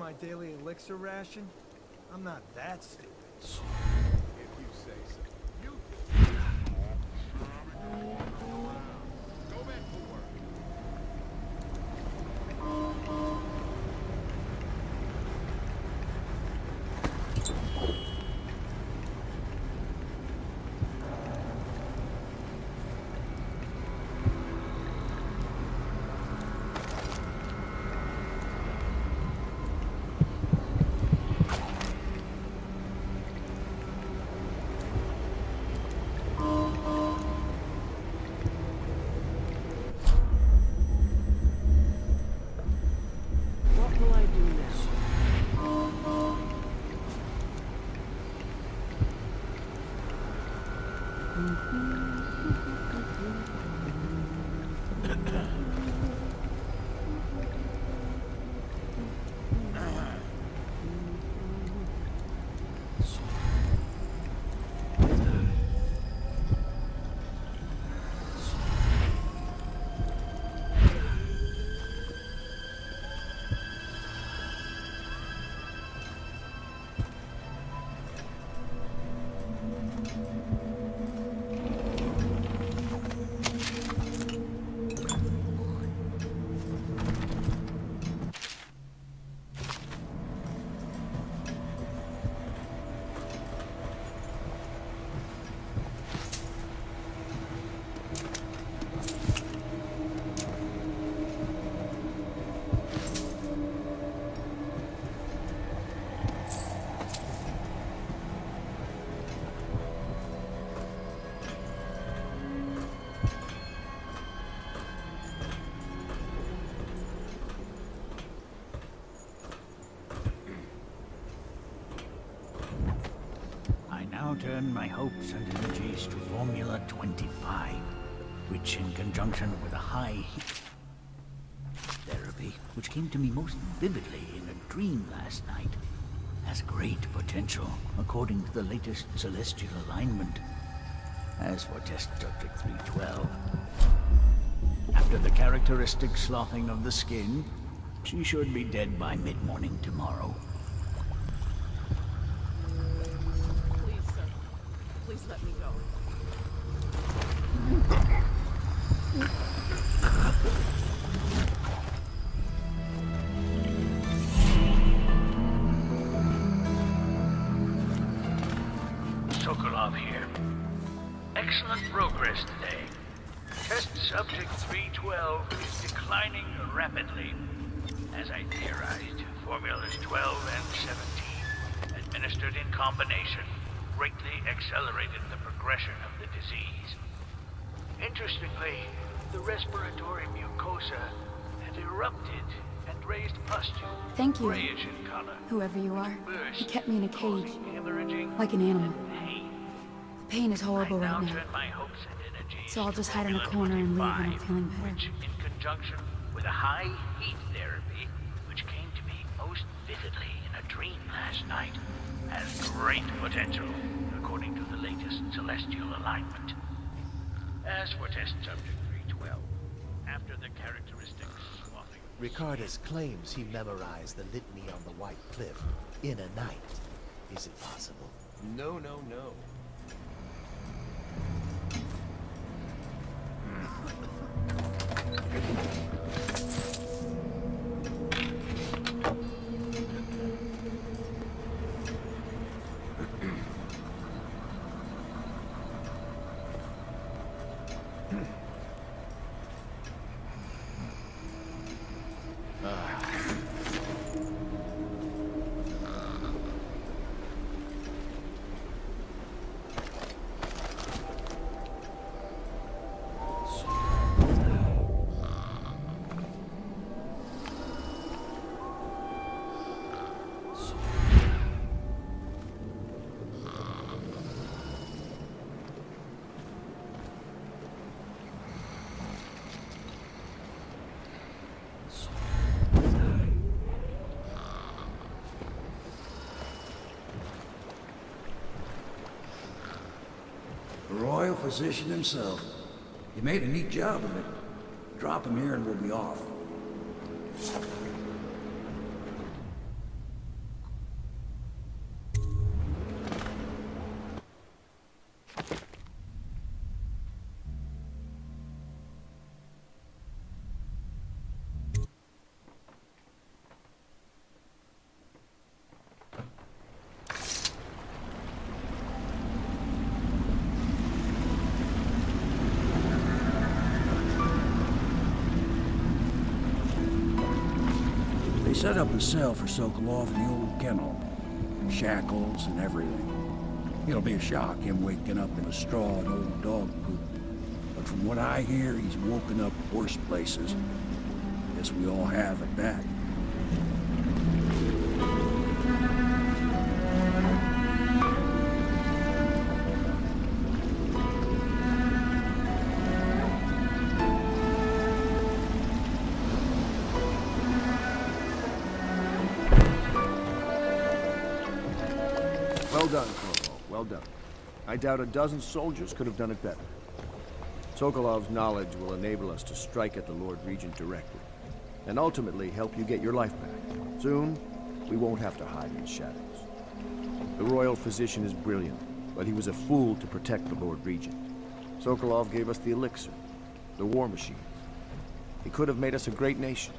my daily elixir ration? I'm not that stupid. If you say so. You go back to work. What will I do now? I now turn my hopes and energies to Formula 25, which in conjunction with a high heat therapy, which came to me most vividly in a dream last night, has great potential according to the latest celestial alignment. As for test subject 312, after the characteristic sloughing of the skin, she should be dead by mid-morning tomorrow. Please, sir. Please let me go. Sokolov here. Excellent progress today. Test subject 312 is declining rapidly. As I theorized, formulas 12 and 17, administered in combination, greatly accelerated the progression of the disease. Interestingly, the respiratory mucosa had erupted and raised pustule, Thank you, grayish in color. whoever you are. Burst, You kept me in a cage, causing hemorrhaging like an animal. and pain. The pain is horrible I right now now. turn my hopes and energies So I'll to just hide in a Formula corner and leave when I'm 25, feeling better. which, in conjunction with a high heat therapy, which came to me most vividly in a dream last night, has great potential, according to the latest celestial alignment. As for test subject 312, after the characteristic swathing... Ricardus claims he memorized the litany on the White Cliff in a night. Is it possible? No, no, no. The royal physician himself. He made a neat job of it. Drop him here and we'll be off. set up a cell for Sokolov in the old kennel. Shackles and everything. It'll be a shock, him waking up in a straw and old dog poop. But from what I hear, he's woken up worse places. Guess we all have at that. Well done, Corvo. Well done. I doubt a dozen soldiers could have done it better. Sokolov's knowledge will enable us to strike at the Lord Regent directly, and ultimately help you get your life back. Soon, we won't have to hide in the shadows. The royal physician is brilliant, but he was a fool to protect the Lord Regent. Sokolov gave us the elixir, the war machines. He could have made us a great nation.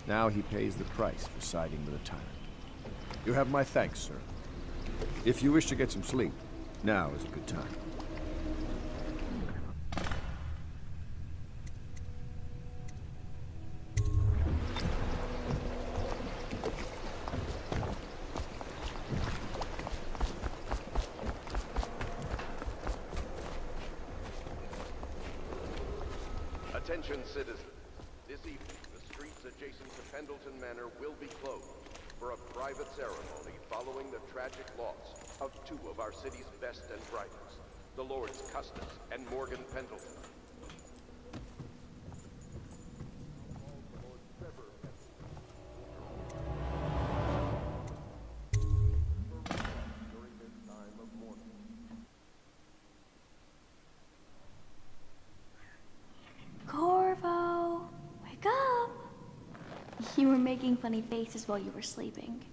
Now he pays the price for siding with a tyrant. You have my thanks, sir. If you wish to get some sleep, now is a good time. Attention, citizens. This evening, the streets adjacent to Pendleton Manor will be closed for a private ceremony following the tragic loss of two of our city's best and brightest, the Lords Custis and Morgan Pendleton. During this time of mourning. Corvo, wake up! You were making funny faces while you were sleeping.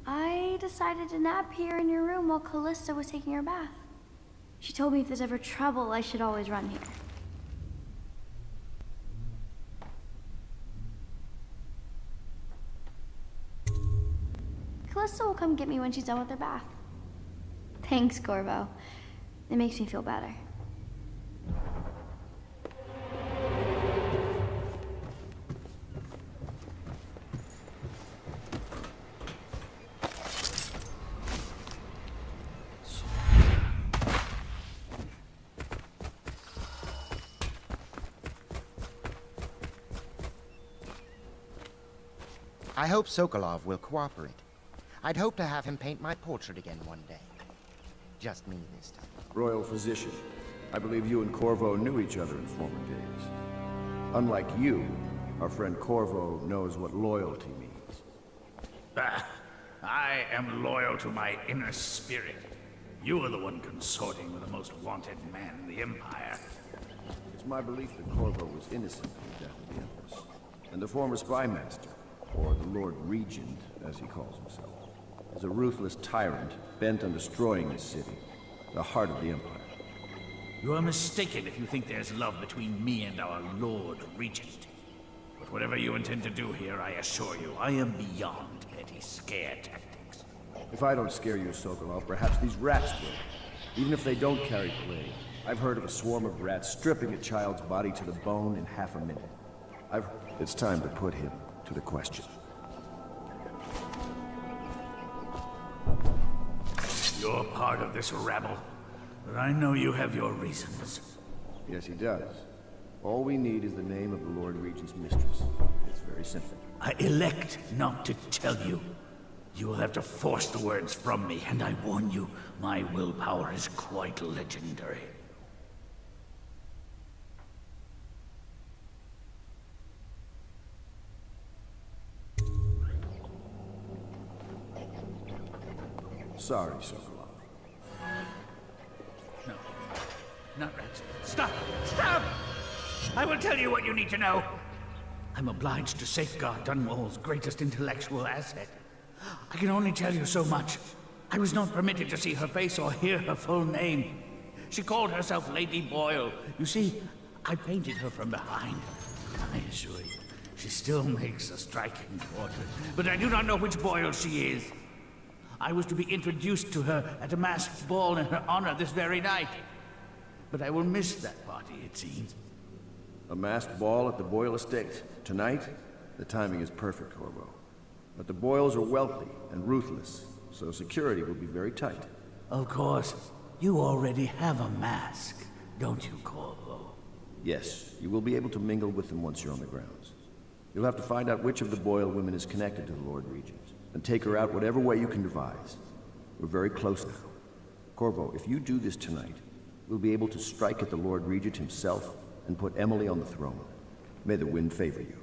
I decided to nap here in your room while Callista was taking her bath. She told me if there's ever trouble, I should always run here. Callista will come get me when she's done with her bath. Thanks, Corvo. It makes me feel better. I hope Sokolov will cooperate. I'd hope to have him paint my portrait again one day. Just me this time. Royal Physician, I believe you and Corvo knew each other in former days. Unlike you, our friend Corvo knows what loyalty means. I am loyal to my inner spirit. You are the one consorting with the most wanted man in the Empire. It's my belief that Corvo was innocent of the death of the Empress, and the former spy master, or the Lord Regent, as he calls himself, is a ruthless tyrant bent on destroying this city, the heart of the Empire. You are mistaken if you think there's love between me and our Lord Regent. But whatever you intend to do here, I assure you, I am beyond petty scare tactics. If I don't scare you, Sokolov, perhaps these rats will. Even if they don't carry plague, I've heard of a swarm of rats stripping a child's body to the bone in half a minute. It's time to put him to the question. You're part of this rabble, but I know you have your reasons. Yes, he does. All we need is the name of the Lord Regent's mistress. It's very simple. I elect not to tell you. You will have to force the words from me, and I warn you, my willpower is quite legendary. Sorry, Sokolov. No, not rats. Stop! Stop! I will tell you what you need to know. I'm obliged to safeguard Dunwall's greatest intellectual asset. I can only tell you so much. I was not permitted to see her face or hear her full name. She called herself Lady Boyle. You see, I painted her from behind. I assure you, she still makes a striking portrait, but I do not know which Boyle she is. I was to be introduced to her at a masked ball in her honor this very night. But I will miss that party, it seems. A masked ball at the Boyle estate. Tonight? The timing is perfect, Corvo. But the Boyles are wealthy and ruthless, so security will be very tight. Of course, you already have a mask, don't you, Corvo? Yes, you will be able to mingle with them once you're on the grounds. You'll have to find out which of the Boyle women is connected to the Lord Regent, and take her out whatever way you can devise. We're very close now. Corvo, if you do this tonight, we'll be able to strike at the Lord Regent himself and put Emily on the throne. May the wind favor you.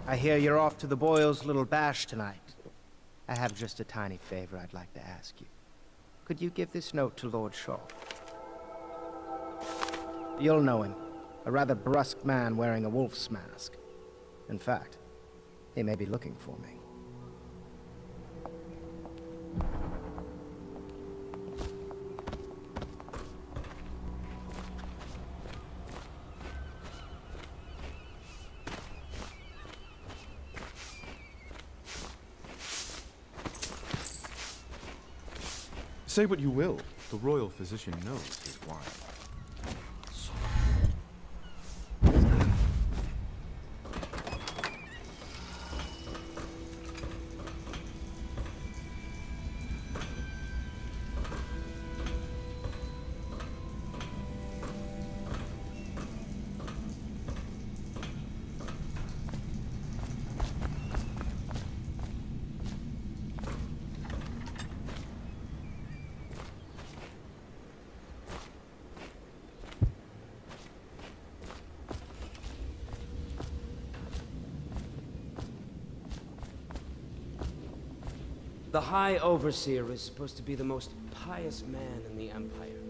I hear you're off to the Boyles' little bash tonight. I have just a tiny favor I'd like to ask you. Could you give this note to Lord Shaw? You'll know him. A rather brusque man wearing a wolf's mask. In fact, he may be looking for me. Say what you will, the royal physician knows his wine. The High Overseer is supposed to be the most pious man in the Empire,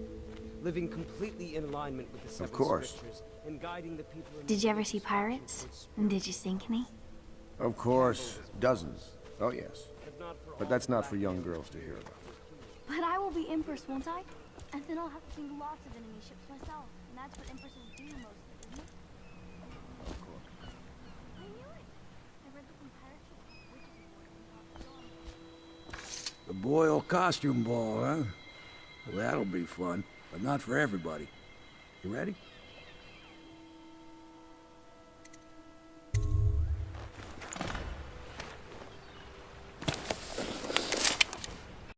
living completely in alignment with the seven scriptures and guiding the people. Did you ever see pirates? And did you sink any? Of course, dozens. Oh yes. But that's not for young girls to hear about. But I will be Empress, won't I? And then I'll have to sink lots of enemy ships myself. And that's what Empresses do mostly, isn't it? I knew it! I read the comparative The Boyle costume ball, huh? Well, that'll be fun, but not for everybody. You ready?